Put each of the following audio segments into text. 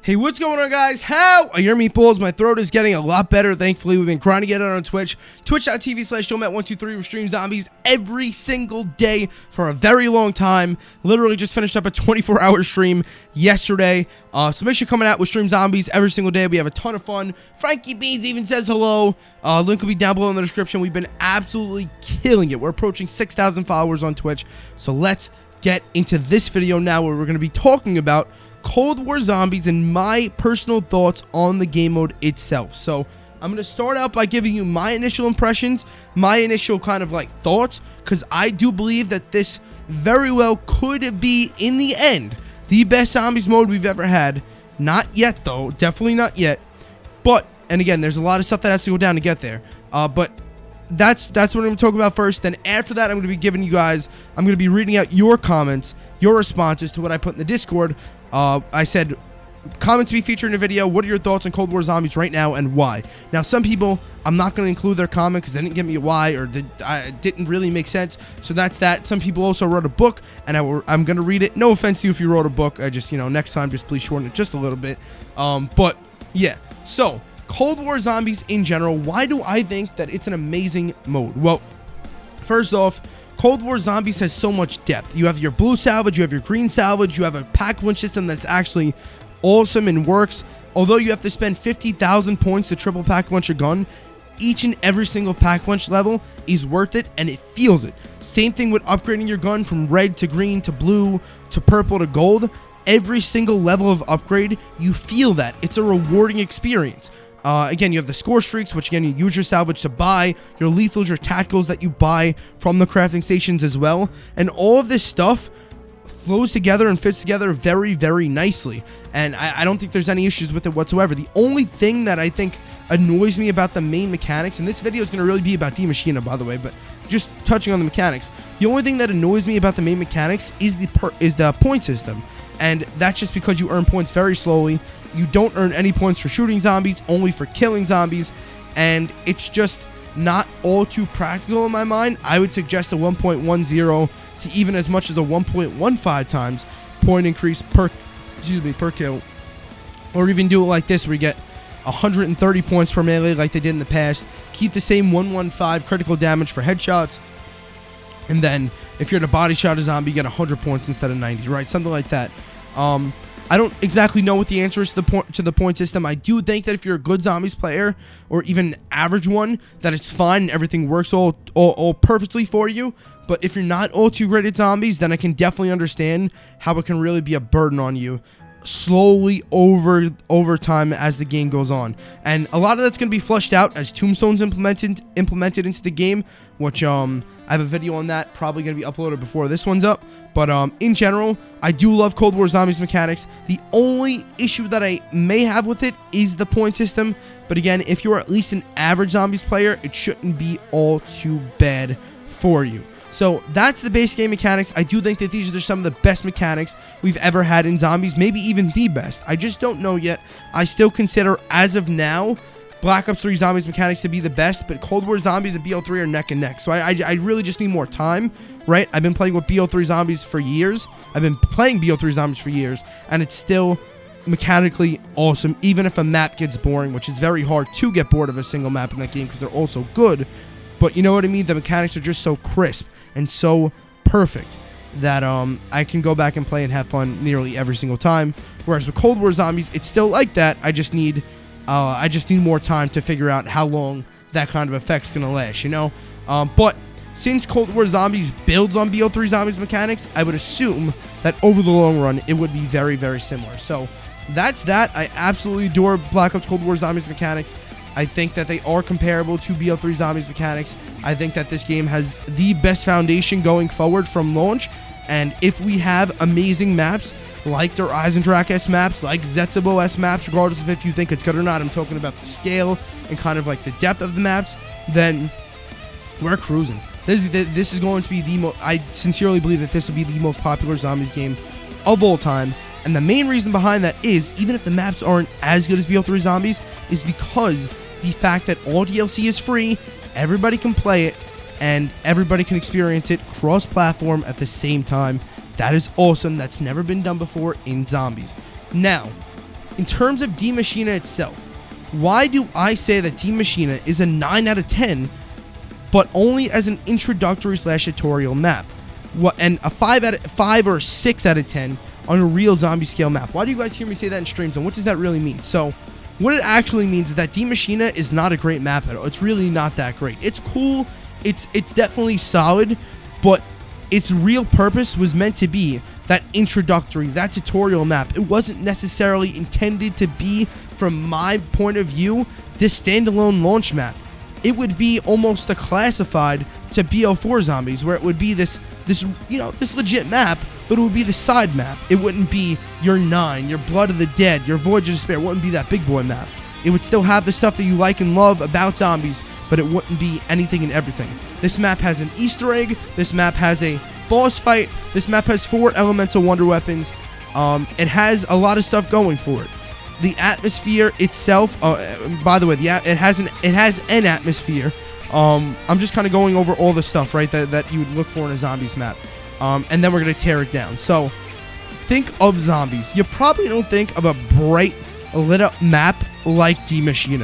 Hey, what's going on, guys? How are your meatballs? My throat is getting a lot better, thankfully. We've been trying to get it on Twitch. Twitch.tv/Jomet123. We're streaming zombies every single day for a very long time. Literally just finished up a 24-hour stream yesterday. So make sure you're coming out with stream zombies every single day. We have a ton of fun. Frankie Beans even says hello. Link will be down below in the description. We've been absolutely killing it. We're approaching 6,000 followers on Twitch. So let's get into this video now, where we're going to be talking about Cold War Zombies and my personal thoughts on the game mode itself. So I'm going to start out by giving you my initial impressions, my initial kind of like thoughts, because I do believe that this very well could be, in the end, the best zombies mode we've ever had. Not yet, though. Definitely not yet. But, and again, there's a lot of stuff that has to go down to get there. But that's what I'm going to talk about first. Then after that, I'm going to be giving you guys, I'm going to be reading out your comments, your responses to what I put in the Discord. I said, comments to be featured in a video. What are your thoughts on Cold War Zombies right now and why? Now, some people, I'm not going to include their comment because they didn't give me a why, or didn't really make sense. So that's that. Some people also wrote a book, and I'm going to read it. No offense to you if you wrote a book. I just, next time, just please shorten it just a little bit. But yeah, so Cold War Zombies in general, why do I think that it's an amazing mode? Well, first off, Cold War Zombies has so much depth. You have your blue salvage, you have your green salvage, you have a pack winch system that's actually awesome and works. Although you have to spend 50,000 points to triple pack winch your gun, each and every single pack winch level is worth it, and it feels it. Same thing with upgrading your gun from red to green to blue to purple to gold. Every single level of upgrade, you feel that. It's a rewarding experience. Again, you have the score streaks, which again, you use your salvage to buy, your lethals, your tacticals that you buy from the crafting stations as well. And all of this stuff flows together and fits together very, very nicely. And I don't think there's any issues with it whatsoever. The only thing that I think annoys me about the main mechanics, and this video is going to really be about Maschine, by the way, but just touching on the mechanics, the only thing that annoys me about the main mechanics is the point system. And that's just because you earn points very slowly. You don't earn any points for shooting zombies, only for killing zombies. And it's just not all too practical in my mind. I would suggest a 1.10 to even as much as a 1.15 times point increase per kill. Or even do it like this, where you get 130 points per melee like they did in the past. Keep the same 115 critical damage for headshots. And then if you're to body shot a zombie, you get 100 points instead of 90, right? Something like that. I don't exactly know what the answer is to the point system. I do think that if you're a good zombies player, or even an average one, that it's fine and everything works all perfectly for you. But if you're not all too great at zombies, then I can definitely understand how it can really be a burden on you slowly over time as the game goes on. And a lot of that's going to be flushed out as tombstones implemented into the game, which I have a video on that, probably going to be uploaded before this one's up. But in general, I do love Cold War Zombies mechanics. The only issue that I may have with it is the point system. But again, if you're at least an average zombies player, it shouldn't be all too bad for you. So that's the base game mechanics. I do think that these are some of the best mechanics we've ever had in zombies, maybe even the best. I just don't know yet. I still consider, as of now, Black Ops 3 Zombies mechanics to be the best, but Cold War Zombies and BO3 are neck and neck. So I really just need more time, right? I've been playing with BO3 Zombies for years. I've been playing BO3 Zombies for years, and it's still mechanically awesome, even if a map gets boring, which is very hard to get bored of a single map in that game because they're all so good. But you know what I mean? The mechanics are just so crisp and so perfect that I can go back and play and have fun nearly every single time. Whereas with Cold War Zombies, it's still like that. I just need more time to figure out how long that kind of effect's gonna last, But since Cold War Zombies builds on BO3 Zombies mechanics, I would assume that over the long run, it would be very, very similar. So that's that. I absolutely adore Black Ops Cold War Zombies mechanics. I think that they are comparable to BO3 Zombies mechanics. I think that this game has the best foundation going forward from launch. And if we have amazing maps, like their Eisendrache-S maps, like Zetsubo-S maps, regardless of if you think it's good or not, I'm talking about the scale and kind of like the depth of the maps, then we're cruising. This is going to be the most, I sincerely believe that this will be the most popular zombies game of all time. And the main reason behind that is, even if the maps aren't as good as BO3 Zombies, is because the fact that all DLC is free, everybody can play it, and everybody can experience it cross-platform at the same time. That is awesome. That's never been done before in zombies. Now, in terms of D Maschine itself, why do I say that D Maschine is a 9 out of 10, but only as an introductory / tutorial map? And a 5 or 6 out of 10 on a real zombie scale map? Why do you guys hear me say that in streams, and what does that really mean? So what it actually means is that D Maschine is not a great map at all. It's really not that great. It's cool, it's definitely solid, but its real purpose was meant to be that introductory, that tutorial map. It wasn't necessarily intended to be, from my point of view, this standalone launch map. It would be almost a classified to BO4 zombies, where it would be this legit map, but it would be the side map. It wouldn't be your 9, your Blood of the Dead, your Voyage of Despair. It wouldn't be that big boy map. It would still have the stuff that you like and love about zombies, but it wouldn't be anything and everything. This map has an Easter egg. This map has a boss fight. This map has 4 elemental wonder weapons. It has a lot of stuff going for it. The atmosphere itself, by the way, it has an atmosphere. I'm just kind of going over all the stuff, right, that you would look for in a zombies map. And then we're going to tear it down. So, think of zombies. You probably don't think of a bright, lit up map like D Maschine.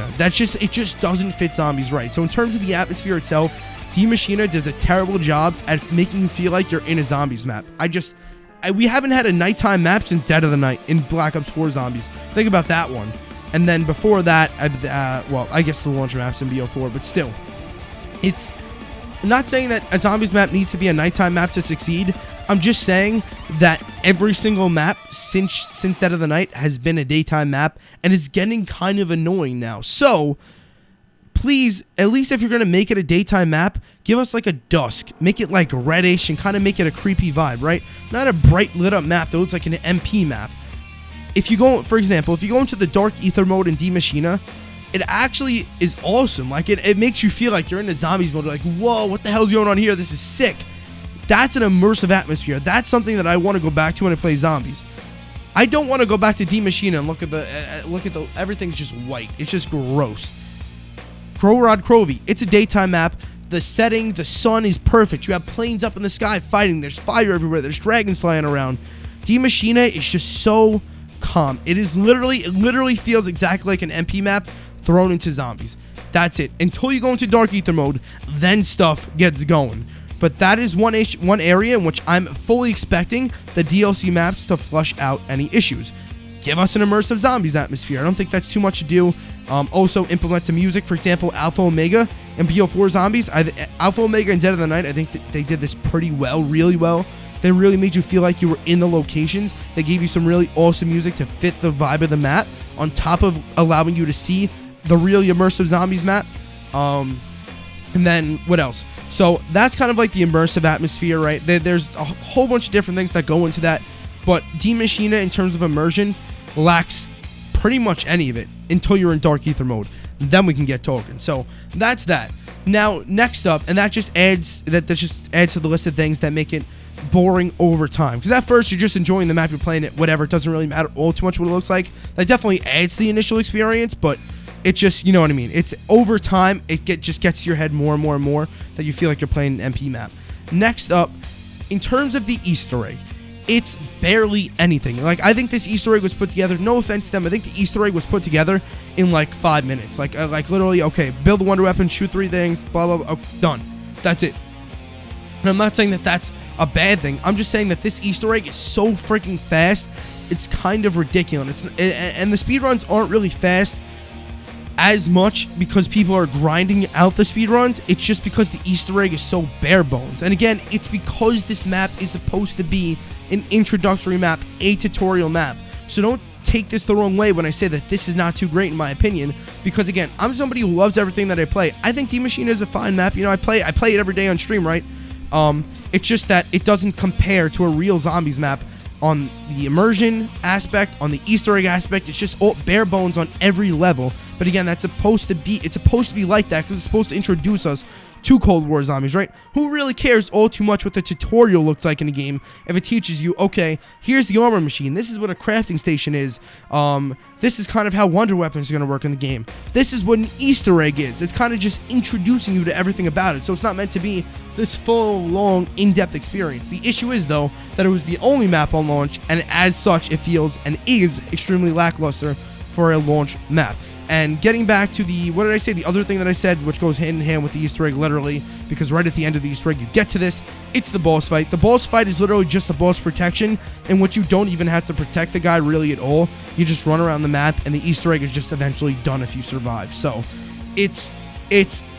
It just doesn't fit zombies right. So, in terms of the atmosphere itself, D Maschine does a terrible job at making you feel like you're in a zombies map. We haven't had a nighttime map since Dead of the Night in Black Ops 4 Zombies. Think about that one. And then before that, well, I guess the launch maps in BO4, but still. It's not saying that a zombies map needs to be a nighttime map to succeed. I'm just saying that every single map since Dead of the Night has been a daytime map, and it's getting kind of annoying now. So, please, at least if you're going to make it a daytime map, give us like a dusk. Make it like reddish and kind of make it a creepy vibe, right? Not a bright lit up map that looks like an MP map. If you go, for example, if you go into the dark ether mode in D Maschine, it actually is awesome. Like, it makes you feel like you're in the zombies mode. Like, whoa, what the hell's going on here? This is sick. That's an immersive atmosphere. That's something that I want to go back to when I play zombies. I don't want to go back to D Maschine and look at the everything's just white. It's just gross. Grorod Crovey, it's a daytime map. The setting, the sun is perfect. You have planes up in the sky fighting. There's fire everywhere. There's dragons flying around. D Maschine is just so calm. It literally feels exactly like an MP map thrown into zombies. That's it. Until you go into dark ether mode, then stuff gets going. But that is one area in which I'm fully expecting the DLC maps to flush out any issues. Give us an immersive zombies atmosphere. I don't think that's too much to do. Also implement some music. For example, Alpha Omega and BO4 Zombies. Alpha Omega and Dead of the Night, I think that they did this pretty well, really well. They really made you feel like you were in the locations. They gave you some really awesome music to fit the vibe of the map, on top of allowing you to see the real immersive zombies map. And then, what else? So, that's kind of like the immersive atmosphere, right? There's a whole bunch of different things that go into that. But D Maschine, in terms of immersion, lacks pretty much any of it until you're in dark ether mode. Then we can get talking. So, that's that. Now, next up, and that just adds to the list of things that make it boring over time. Because at first, you're just enjoying the map, you're playing it, whatever. It doesn't really matter all too much what it looks like. That definitely adds to the initial experience, but it just, you know what I mean. It's over time, it just gets to your head more and more and more that you feel like you're playing an MP map. Next up, in terms of the Easter egg, it's barely anything. Like, I think this Easter egg was put together, no offense to them, I think the Easter egg was put together in like 5 minutes. Like literally, okay, build a wonder weapon, shoot 3 things, blah, blah, blah, oh, done. That's it. And I'm not saying that that's a bad thing. I'm just saying that this Easter egg is so freaking fast, it's kind of ridiculous. And the speedruns aren't really fast as much because people are grinding out the speedruns. It's just because the Easter egg is so bare bones. And again, it's because this map is supposed to be an introductory map, a tutorial map. So don't take this the wrong way when I say that this is not too great in my opinion, because again, I'm somebody who loves everything that I play. I think D Maschine is a fine map. You know, I play it every day on stream, right? It's just that it doesn't compare to a real zombies map on the immersion aspect, on the Easter egg aspect. It's just all bare bones on every level. But again, it's supposed to be like that because it's supposed to introduce us to Cold War zombies, right? Who really cares all too much what the tutorial looked like in a game if it teaches you, okay, here's the armor machine, this is what a crafting station is, this is kind of how wonder weapons are going to work in the game, this is what an Easter egg is. It's kind of just introducing you to everything about it, so it's not meant to be this full, long, in-depth experience. The issue is, though, that it was the only map on launch, and as such, it feels and is extremely lackluster for a launch map. And getting back to the, what did I say? The other thing that I said, which goes hand in hand with the Easter egg, literally, because right at the end of the Easter egg, you get to this. It's the boss fight. The boss fight is literally just the boss protection, in which you don't even have to protect the guy really at all. You just run around the map, and the Easter egg is just eventually done if you survive. So it's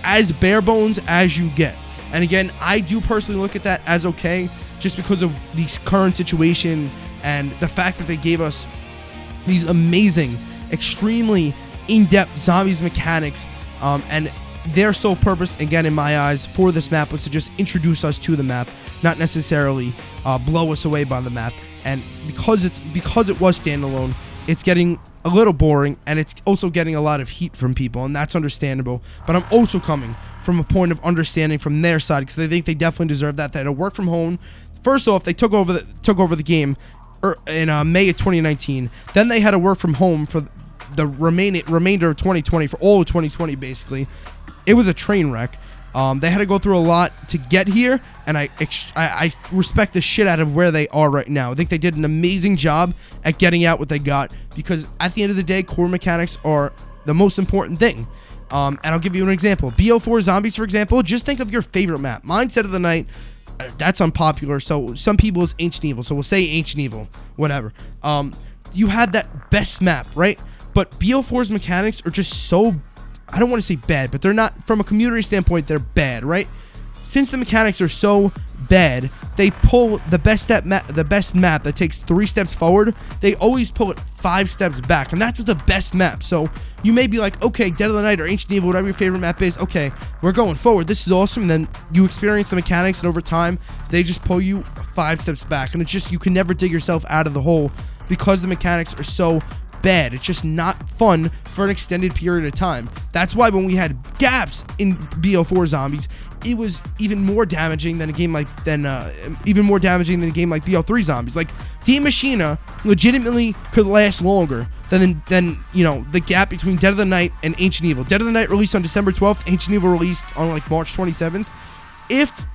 as bare bones as you get. And again, I do personally look at that as okay, just because of the current situation and the fact that they gave us these amazing, extremely in-depth zombies mechanics, and their sole purpose, again in my eyes, for this map was to just introduce us to the map, not necessarily blow us away by the map. And because it was standalone, it's getting a little boring, and it's also getting a lot of heat from people, and that's understandable. But I'm also coming from a point of understanding from their side, because they think they definitely deserve that. They had to work from home. First off, they took over the game in May of 2019. Then they had to work from home for the remainder of 2020, for all of 2020 basically. It was a train wreck. They had to go through a lot to get here, and I respect the shit out of where they are right now. I think they did an amazing job at getting out what they got, because at the end of the day, core mechanics are the most important thing. And I'll give you an example. BO4 Zombies, for example. Just think of your favorite map. Mine, Set of the Night. That's unpopular, so some people is Ancient Evil, so we'll say Ancient Evil, whatever. You had that best map, right? But BO4's mechanics are just so, I don't want to say bad, but they're not, from a community standpoint, they're bad, right? Since the mechanics are so bad, they pull the best map that takes 3 steps forward, they always pull it 5 steps back, and that's the best map. So you may be like, okay, Dead of the Night or Ancient Evil, whatever your favorite map is, okay, we're going forward, this is awesome. And then you experience the mechanics, and over time they just pull you 5 steps back, and it's just, you can never dig yourself out of the hole because the mechanics are so bad. It's just not fun for an extended period of time. That's why when we had gaps in BO4 Zombies, it was even more damaging than a game like BO3 Zombies. Like, the Maschine legitimately could last longer than you know, the gap between Dead of the Night and Ancient Evil. Dead of the Night released on December 12th, Ancient Evil released on like March 27th. If,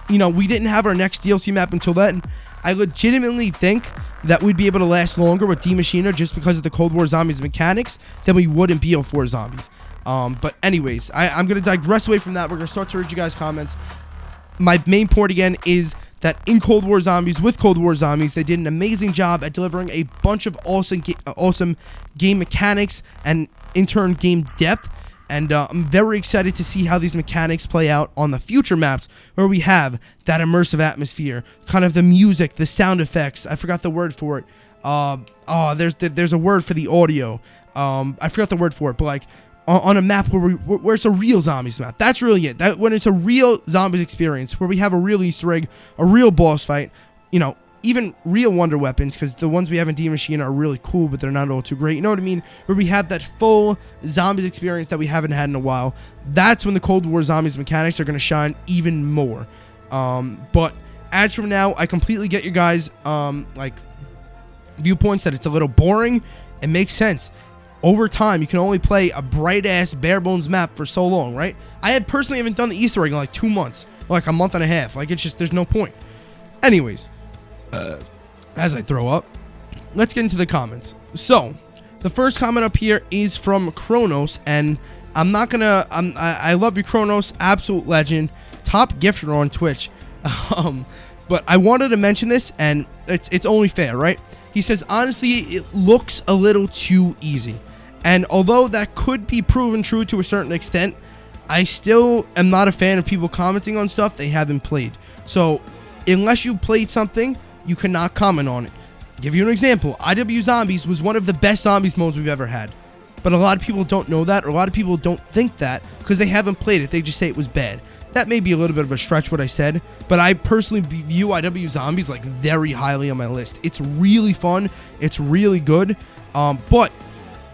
you know, we didn't have our next DLC map until then, I legitimately think that we'd be able to last longer with D Maschine just because of the Cold War Zombies mechanics than we would in BO4 Zombies. But anyways, I'm going to digress away from that. We're going to start to read you guys' comments. My main point again is that in Cold War Zombies, with Cold War Zombies, they did an amazing job at delivering a bunch of awesome game mechanics and in turn game depth. And I'm very excited to see how these mechanics play out on the future maps, where we have that immersive atmosphere, kind of the music, the sound effects. I forgot the word for it. There's a word for the audio. I forgot the word for it, but like on a map where it's a real zombies map. That's really it. That when it's a real zombies experience, where we have a real Easter egg, a real boss fight, you know, even real wonder weapons, because the ones we have in D Maschine are really cool, but they're not all too great. You know what I mean? Where we have that full zombies experience that we haven't had in a while. That's when the Cold War Zombies mechanics are going to shine even more. But as from now, I completely get your guys' like viewpoints that it's a little boring. It makes sense. Over time, you can only play a bright-ass, bare-bones map for so long, right? I personally haven't done the Easter egg in like 2 months, or like a month and a half. Like, it's just, there's no point. Anyways, as I throw up, let's get into the comments. So, the first comment up here is from Kronos, and I'm not gonna, I love you, Kronos, absolute legend, top gifter on Twitch. But I wanted to mention this, and it's only fair, right? He says, honestly, it looks a little too easy. And although that could be proven true to a certain extent, I still am not a fan of people commenting on stuff they haven't played. So, unless you played something, you cannot comment on it. I'll give you an example. IW Zombies was one of the best zombies modes we've ever had. But a lot of people don't know that, or a lot of people don't think that, because they haven't played it. They just say it was bad. That may be a little bit of a stretch what I said, but I personally view IW Zombies like very highly on my list. It's really fun. It's really good. But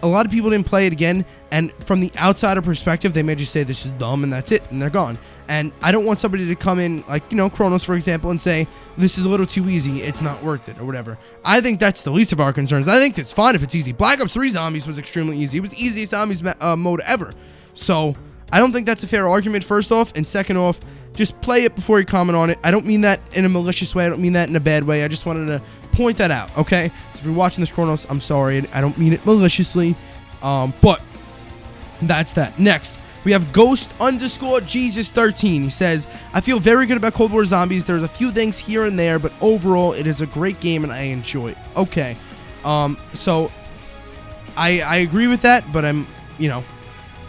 a lot of people didn't play it again, and from the outsider perspective, they may just say this is dumb and that's it, and they're gone. And I don't want somebody to come in, like, you know, Kronos, for example, and say this is a little too easy, it's not worth it, or whatever. I think that's the least of our concerns. I think it's fine if it's easy. Black Ops 3 Zombies was extremely easy. It was the easiest zombies mode ever. So I don't think that's a fair argument, first off, and second off, just play it before you comment on it. I don't mean that in a malicious way. I don't mean that in a bad way. I just wanted to point that out, okay? So if you're watching this, Kronos, I'm sorry. I don't mean it maliciously. But that's that. Next, we have Ghost_Jesus13. He says, I feel very good about Cold War Zombies. There's a few things here and there, but overall, it is a great game and I enjoy it. Okay. So I agree with that, but I'm, you know,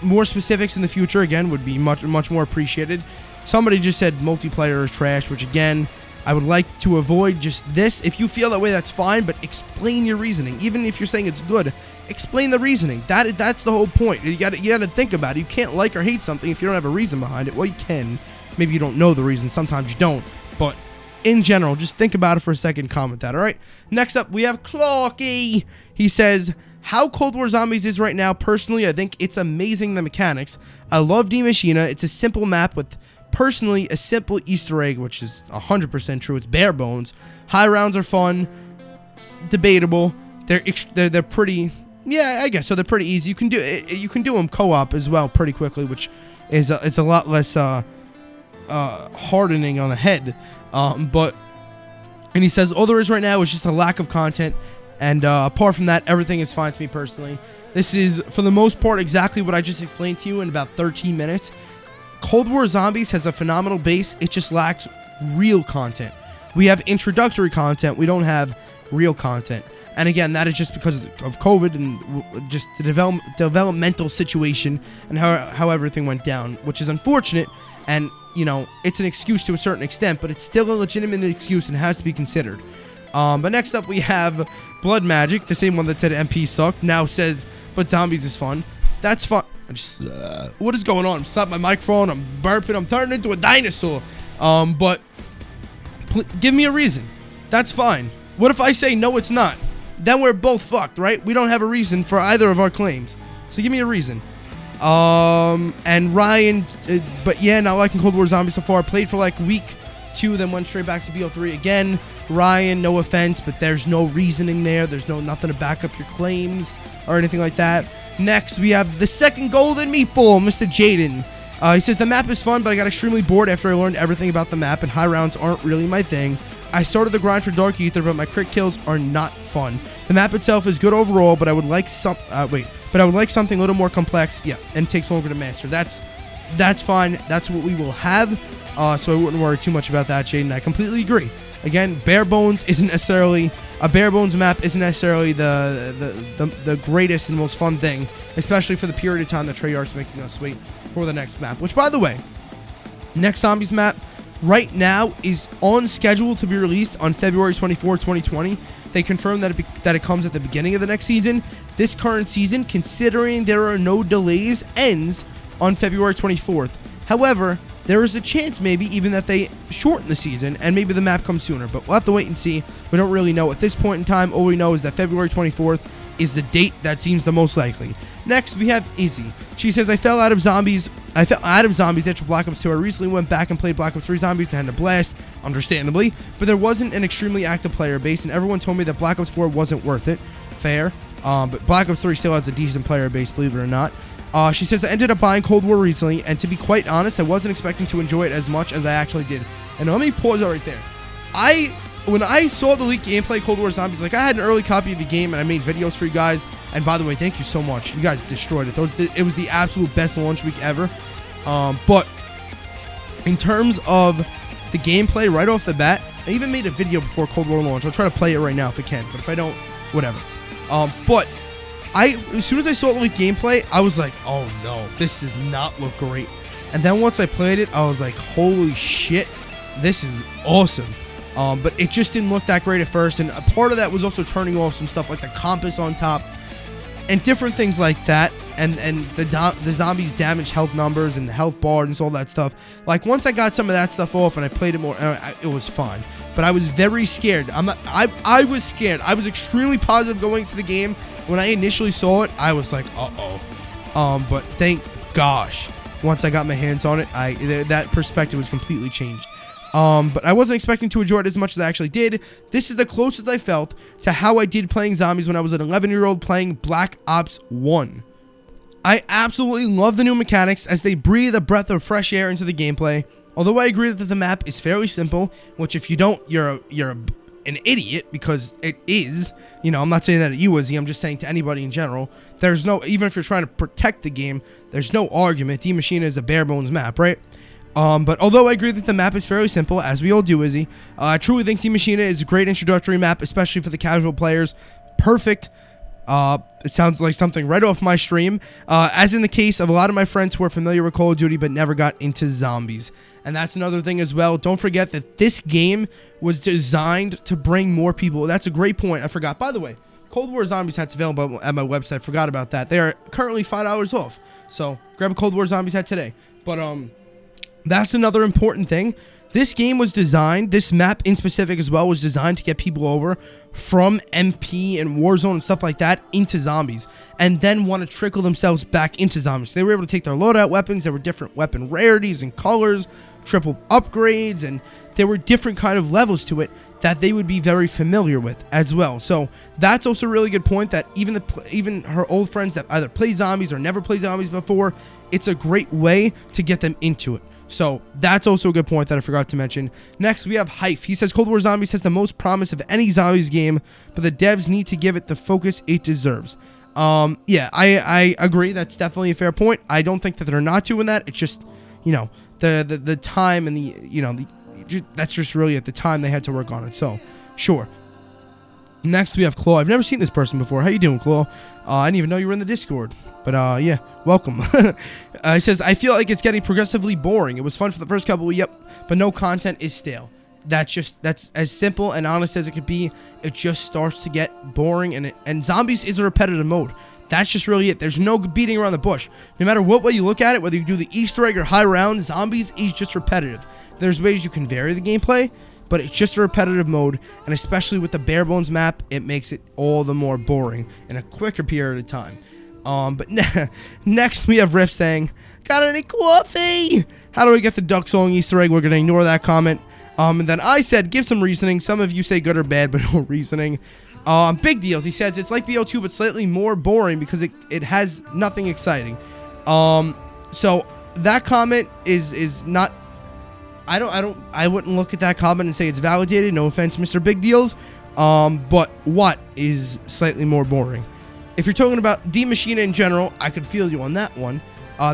more specifics in the future, again, would be much more appreciated. Somebody just said multiplayer is trash, which, again, I would like to avoid just this. If you feel that way, that's fine, but explain your reasoning. Even if you're saying it's good, explain the reasoning. That's the whole point. You gotta think about it. You can't like or hate something if you don't have a reason behind it. Well, you can. Maybe you don't know the reason. Sometimes you don't. But in general, just think about it for a second. Comment that, all right? Next up, we have Clocky. He says, how Cold War Zombies is right now, personally, I think it's amazing, the mechanics. I love Maschine. It's a simple map with, personally, a simple Easter egg, which is 100% true. It's bare bones. High rounds are fun. Debatable. They're pretty. Yeah, I guess so. They're pretty easy. You can do them co-op as well pretty quickly, which is it's a lot less hardening on the head. And he says all there is right now is just a lack of content, and apart from that, everything is fine to me personally. This is for the most part exactly what I just explained to you in about 13 minutes. Cold War Zombies has a phenomenal base. It just lacks real content. We have introductory content. We don't have real content. And again, that is just because of COVID and just the developmental situation and how everything went down, which is unfortunate. And, you know, it's an excuse to a certain extent, but it's still a legitimate excuse and has to be considered. But next up, we have Blood Magic, the same one that said MP sucked, now says, but Zombies is fun. That's fun. What is going on? I'm stopping my microphone. I'm burping. I'm turning into a dinosaur. But give me a reason. That's fine. What if I say no, it's not? Then we're both fucked, right? We don't have a reason for either of our claims. So give me a reason. And Ryan, but yeah, not liking Cold War Zombies so far. Played for like week 2, then went straight back to BO3 again. Ryan, no offense, but there's no reasoning there. There's nothing to back up your claims or anything like that. Next, we have the second golden meatball, Mr. Jaden. He says, the map is fun, but I got extremely bored after I learned everything about the map, and high rounds aren't really my thing. I started the grind for Dark Ether, but my crit kills are not fun. The map itself is good overall, but I would like something a little more complex. Yeah, and takes longer to master. That's fine. That's what we will have. So I wouldn't worry too much about that, Jaden. I completely agree. Again, bare bones isn't necessarily a bare bones map. Isn't necessarily the greatest and most fun thing, especially for the period of time that Treyarch's making us wait for the next map. Which, by the way, next Zombies map right now is on schedule to be released on February 24, 2020. They confirmed that it comes at the beginning of the next season. This current season, considering there are no delays, ends on February 24th. However, there is a chance maybe even that they shorten the season and maybe the map comes sooner, but we'll have to wait and see. We don't really know at this point in time. All we know is that February 24th is the date that seems the most likely. Next, we have Izzy. She says, I fell out of Zombies after Black Ops 2. I recently went back and played Black Ops 3 Zombies and had a blast, understandably, but there wasn't an extremely active player base, and everyone told me that Black Ops 4 wasn't worth it. Fair. But Black Ops 3 still has a decent player base, believe it or not. She says, I ended up buying Cold War recently, and to be quite honest, I wasn't expecting to enjoy it as much as I actually did. And let me pause that right there. When I saw the leaked gameplay Cold War Zombies, like, I had an early copy of the game, and I made videos for you guys. And by the way, thank you so much. You guys destroyed it. It was the absolute best launch week ever. But in terms of the gameplay right off the bat, I even made a video before Cold War launch. I'll try to play it right now if I can, but if I don't, whatever. But as soon as I saw the leaked gameplay, I was like, oh no, this does not look great. And then once I played it, I was like, holy shit, this is awesome. But it just didn't look that great at first, and a part of that was also turning off some stuff like the compass on top and different things like that, and the zombies' damage health numbers and the health bar and all that stuff. Like, once I got some of that stuff off and I played it more, it was fun. But I was very scared. I was scared. I was extremely positive going into the game. When I initially saw it, I was like, uh-oh. But thank gosh, once I got my hands on it, that perspective was completely changed. But I wasn't expecting to enjoy it as much as I actually did. This is the closest I felt to how I did playing zombies when I was an 11-year-old playing Black Ops 1. I absolutely love the new mechanics as they breathe a breath of fresh air into the gameplay. Although I agree that the map is fairly simple, which if you don't, you're an idiot, because it is, you know, I'm not saying that at you, Izzy, I'm just saying to anybody in general, there's no, even if you're trying to protect the game, there's no argument. Die Maschine is a bare bones map, right? But although I agree that the map is fairly simple, as we all do, Izzy, I truly think Die Maschine is a great introductory map, especially for the casual players. Perfect. It sounds like something right off my stream, as in the case of a lot of my friends who are familiar with Call of Duty but never got into zombies. And that's another thing as well. Don't forget that this game was designed to bring more people. That's a great point. I forgot. By the way, Cold War Zombies hat's available at my website. Forgot about that. They are currently $5 off. So grab a Cold War Zombies hat today. But that's another important thing. This game was designed, this map in specific as well, was designed to get people over from MP and Warzone and stuff like that into zombies, and then want to trickle themselves back into zombies. They were able to take their loadout weapons. There were different weapon rarities and colors, triple upgrades, and there were different kind of levels to it that they would be very familiar with as well. So that's also a really good point, that even her old friends that either play zombies or never played zombies before, it's a great way to get them into it. So that's also a good point that I forgot to mention. Next, we have Hype. He says Cold War Zombies has the most promise of any zombies game, but the devs need to give it the focus it deserves. Yeah, I agree. That's definitely a fair point. I don't think that they're not doing that. It's just, you know, the time and the, you know, that's just really at the time they had to work on it. So, sure. Next, we have Claw. I've never seen this person before. How you doing, Claw? I didn't even know you were in the Discord. But, yeah, welcome. He says, I feel like it's getting progressively boring. It was fun for the first couple, but no content is stale. That's as simple and honest as it could be. It just starts to get boring, and zombies is a repetitive mode. That's just really it. There's no beating around the bush. No matter what way you look at it, whether you do the Easter egg or high round, zombies is just repetitive. There's ways you can vary the gameplay, but it's just a repetitive mode, and especially with the bare bones map, it makes it all the more boring in a quicker period of time. But next we have Riff saying, got any coffee? How do I get the duck song Easter egg? We're going to ignore that comment. And then I said, give some reasoning. Some of you say good or bad, but no reasoning. Big deals. He says, it's like BO2, but slightly more boring because it has nothing exciting. So that comment is not, I wouldn't look at that comment and say it's validated. No offense, Mr. Big Deals. But what is slightly more boring? If you're talking about Die Maschine in general, I could feel you on that one.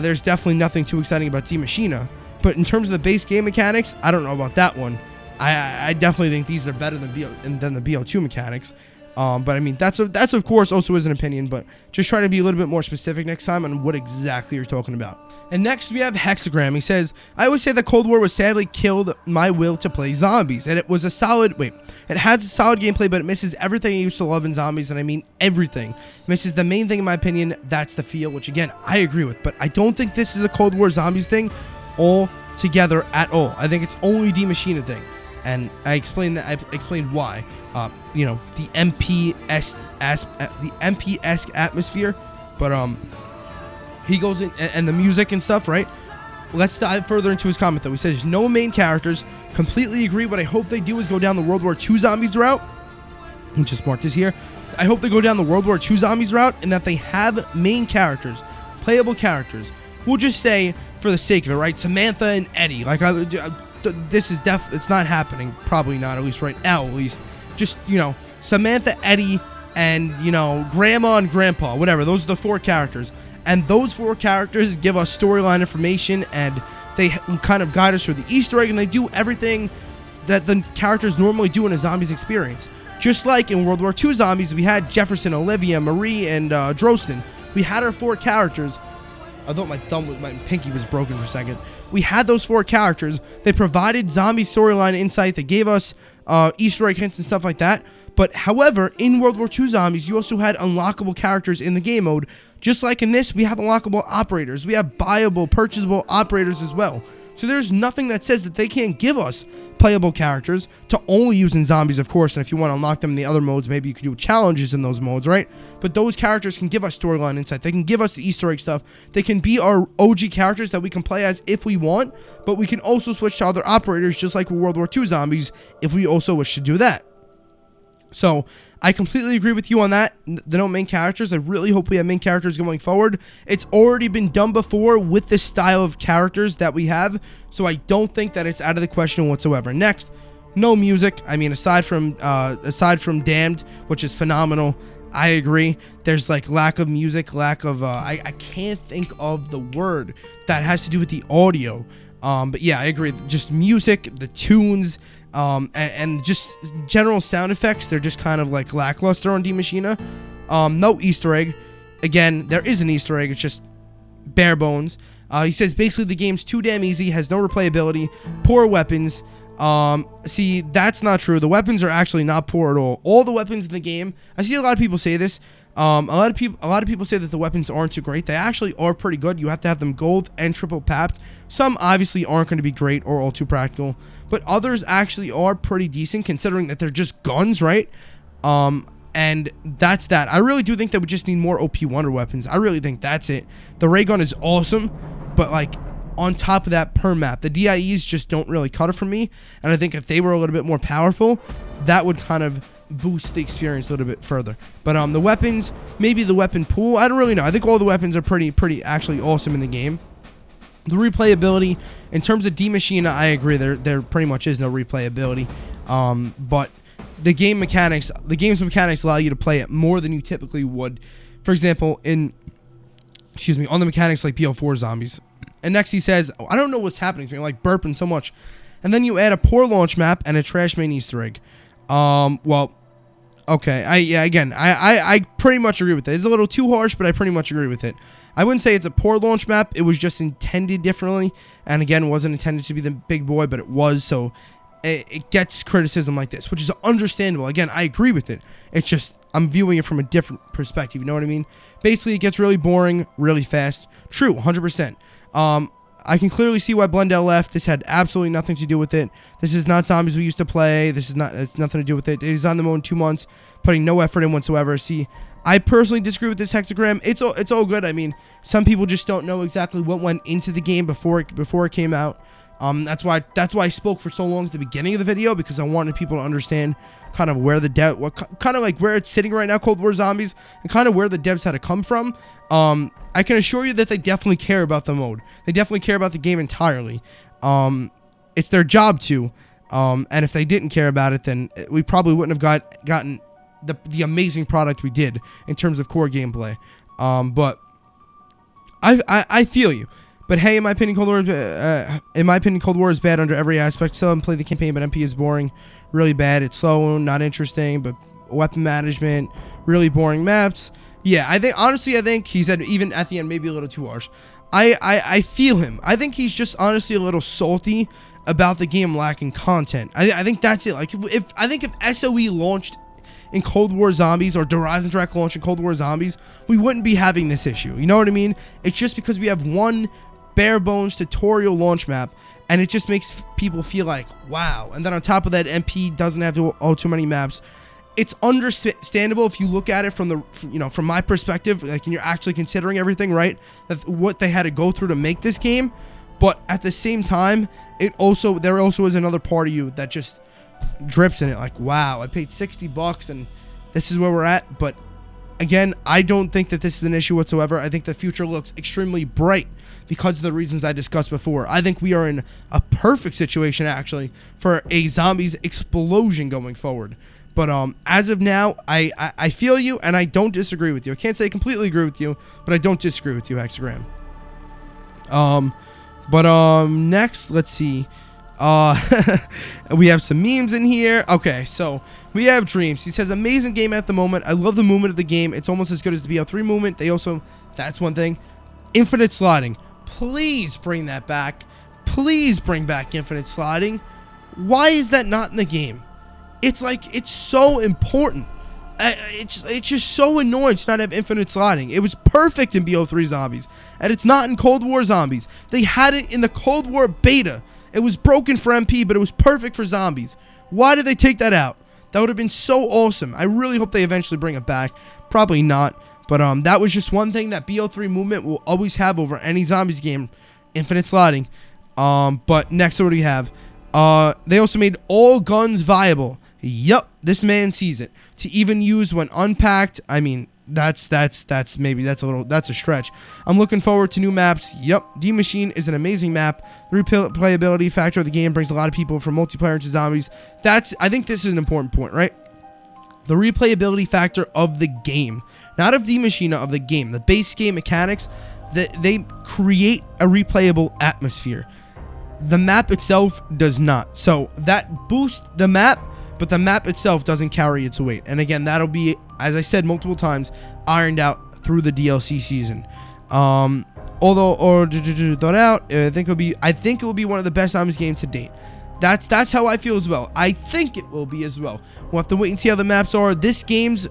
There's definitely nothing too exciting about Die Maschine. But in terms of the base game mechanics, I don't know about that one. I definitely think these are better than the BO2 mechanics. But I mean, that's of course also is an opinion, but just try to be a little bit more specific next time on what exactly you're talking about. And next we have Hexagram. He says, I always say that Cold War was sadly killed my will to play zombies, and it has a solid gameplay, but it misses everything I used to love in zombies, and I mean everything. It misses the main thing in my opinion, that's the feel, which again, I agree with, but I don't think this is a Cold War Zombies thing all together at all. I think it's only Die Maschine thing. And I explained why. You know, the MP-esque atmosphere, but he goes in, and the music and stuff, right? Let's dive further into his comment though. He says, no main characters. Completely agree. What I hope they do is go down the World War II zombies route. Let me just mark this here. I hope they go down the World War II zombies route, and that they have main characters, playable characters. We'll just say, for the sake of it, right? Samantha and Eddie. Like, this is it's not happening. Probably not, at least right now, at least. Just, you know, Samantha, Eddie, and, you know, Grandma and Grandpa, whatever. Those are the 4 characters. And those 4 characters give us storyline information, and they kind of guide us through the Easter egg, and they do everything that the characters normally do in a zombies experience. Just like in World War II zombies, we had Jefferson, Olivia, Marie, and Droston. We had our 4 characters. I thought my pinky was broken for a second. We had those 4 characters. They provided zombie storyline insight. They gave us Easter egg hints and stuff like that. But however, in World War II Zombies, you also had unlockable characters in the game mode. Just like in this, we have unlockable operators. We have buyable, purchasable operators as well. So there's nothing that says that they can't give us playable characters to only use in zombies, of course. And if you want to unlock them in the other modes, maybe you could do challenges in those modes, right? But those characters can give us storyline insight. They can give us the Easter egg stuff. They can be our OG characters that we can play as if we want. But we can also switch to other operators, just like with World War II Zombies, if we also wish to do that. So I completely agree with you on that. The no main characters. I really hope we have main characters going forward. It's already been done before with this style of characters that we have, so I don't think that it's out of the question whatsoever. Next, No music. I mean, aside from Damned, which is phenomenal, I agree. There's like lack of music, lack of I can't think of the word that has to do with the audio. But yeah, I agree. Just music, the tunes, and just general sound effects, they're just kind of like lackluster on Maschine. No Easter egg. Again, there is an Easter egg. It's just bare bones. He says basically the game's too damn easy, has no replayability, poor weapons. See, that's not true. The weapons are actually not poor at all. All the weapons in the game, I see a lot of people say this. A lot of people say that the weapons aren't too great. They actually are pretty good. You have to have them gold and triple papped. Some obviously aren't going to be great or all too practical, but others actually are pretty decent considering that they're just guns, right? And that's that. I really do think that we just need more OP wonder weapons. I really think that's it. The ray gun is awesome, but like on top of that per map, the DIEs just don't really cut it for me. And I think if they were a little bit more powerful, that would kind of boost the experience a little bit further. But the weapons, maybe the weapon pool, I don't really know. I think all the weapons are pretty actually awesome in the game. The replayability, in terms of Maschine, I agree. There pretty much is no replayability. But the game's mechanics allow you to play it more than you typically would. For example, on the mechanics like BO4 zombies. And next he says, I don't know what's happening to me, like burping so much. And then you add a poor launch map and a trash main Easter egg. Well, okay. I pretty much agree with it. It's a little too harsh, but I pretty much agree with it. I wouldn't say it's a poor launch map. It was just intended differently. And again, wasn't intended to be the big boy, but it was. So it gets criticism like this, which is understandable. Again, I agree with it. It's just I'm viewing it from a different perspective. You know what I mean? Basically, it gets really boring really fast. True, 100%. I can clearly see why Blendell left. This had absolutely nothing to do with it. This is not zombies we used to play. It's nothing to do with it. It is on the mode in 2 months, putting no effort in whatsoever. See, I personally disagree with this hexagram. It's all good. I mean, some people just don't know exactly what went into the game before it came out. That's why I spoke for so long at the beginning of the video, because I wanted people to understand kind of where the kind of like where it's sitting right now, Cold War Zombies, and kind of where the devs had to come from. I can assure you that they definitely care about the mode. They definitely care about the game entirely. It's their job to. And if they didn't care about it, then we probably wouldn't have gotten the amazing product we did in terms of core gameplay. But I feel you. But hey, in my opinion, Cold War is bad under every aspect. Still haven't played the campaign, but MP is boring, really bad. It's slow, not interesting. But weapon management, really boring maps. Yeah, I think he said even at the end maybe a little too harsh. I feel him. I think he's just honestly a little salty about the game lacking content. I think that's it. Like if SOE launched in Cold War Zombies, or Horizon Direct launched in Cold War Zombies, we wouldn't be having this issue. You know what I mean? It's just because we have one bare bones tutorial launch map, and it just makes people feel like, wow. And then on top of that, MP doesn't have too many maps. It's understandable if you look at it from from my perspective, like, and you're actually considering everything, right? That what they had to go through to make this game. But at the same time, there also is another part of you that just drips in it, like, wow, I paid $60 and this is where we're at. But again, I don't think that this is an issue whatsoever. I think the future looks extremely bright because of the reasons I discussed before. I think we are in a perfect situation, actually, for a zombies explosion going forward. But as of now, I feel you, and I don't disagree with you. I can't say I completely agree with you, but I don't disagree with you, Hexagram. Next, let's see. We have some memes in here. Okay, so we have Dreams. He says, amazing game at the moment. I love the movement of the game. It's almost as good as the BO3 movement. That's one thing. Infinite sliding. Please bring that back. Please bring back infinite sliding. Why is that not in the game? It's like, it's so important. It's just so annoying to not have infinite sliding. It was perfect in BO3 Zombies, and it's not in Cold War Zombies. They had it in the Cold War beta. It was broken for MP, but it was perfect for zombies. Why did they take that out? That would have been so awesome. I really hope they eventually bring it back. Probably not. But that was just one thing that BO3 movement will always have over any zombies game. Infinite sliding. But next, what do we have? They also made all guns viable. Yup, this man sees it. To even use when unpacked. I mean, that's a stretch. I'm looking forward to new maps. Yep, The Machine is an amazing map. The replayability factor of the game brings a lot of people from multiplayer into zombies. I think this is an important point, right? The replayability factor of the game, not of The Machine, of the game, the base game mechanics, that they create a replayable atmosphere. The map itself does not. So that boosts the map, but the map itself doesn't carry its weight. And again, that'll be, as I said multiple times, ironed out through the DLC season. I think it will be one of the best zombies games to date. That's how I feel as well. I think it will be as well. We'll have to wait and see how the maps are. This game's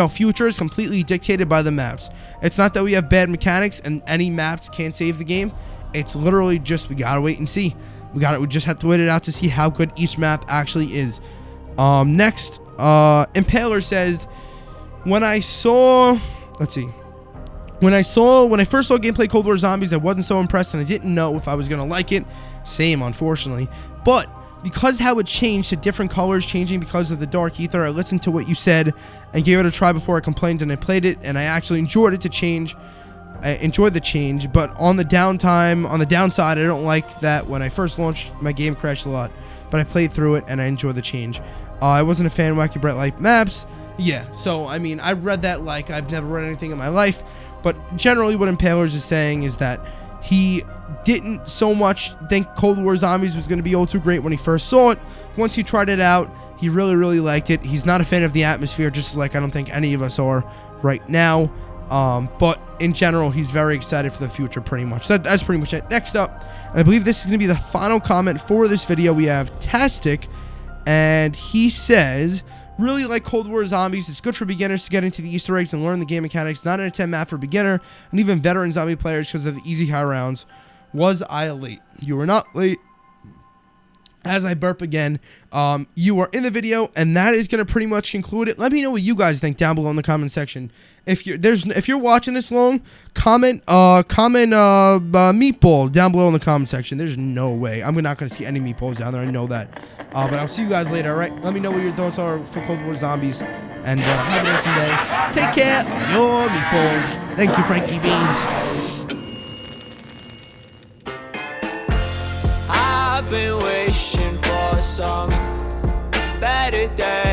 future is completely dictated by the maps. It's not that we have bad mechanics and any maps can't save the game. It's literally just we gotta wait and see. We just have to wait it out to see how good each map actually is. Next, Impaler says, when I first saw gameplay Cold War Zombies, I wasn't so impressed and I didn't know if I was gonna like it. Same, unfortunately. But because how it changed to different colors, changing because of the dark ether, I listened to what you said and gave it a try before I complained, and I played it and I actually enjoyed it to change. I enjoyed the change, but on the downside, I don't like that when I first launched, my game crashed a lot. But I played through it and I enjoyed the change. I wasn't a fan of wacky bright light maps. Yeah, so I mean, I read that like I've never read anything in my life. But generally what Impalers is saying is that he didn't so much think Cold War Zombies was going to be all too great when he first saw it. Once he tried it out, he really, really liked it. He's not a fan of the atmosphere, just like I don't think any of us are right now. But in general, he's very excited for the future, pretty much. That's pretty much it. Next up, and I believe this is going to be the final comment for this video, we have Tastic, and he says, really like Cold War Zombies. It's good for beginners to get into the Easter eggs and learn the game mechanics. 9 out of 10 map for beginner, and even veteran zombie players because of the easy high rounds. Was I late? You were not late. As I burp again, you are in the video, and that is going to pretty much conclude it. Let me know what you guys think down below in the comment section. If you're watching this long, comment meatball down below in the comment section. There's no way I'm not going to see any meatballs down there. I know that. But I'll see you guys later. All right. Let me know what your thoughts are for Cold War Zombies, and have an awesome day. Take care of your meatballs. Thank you, Frankie Beans. I've been wishing for some better days.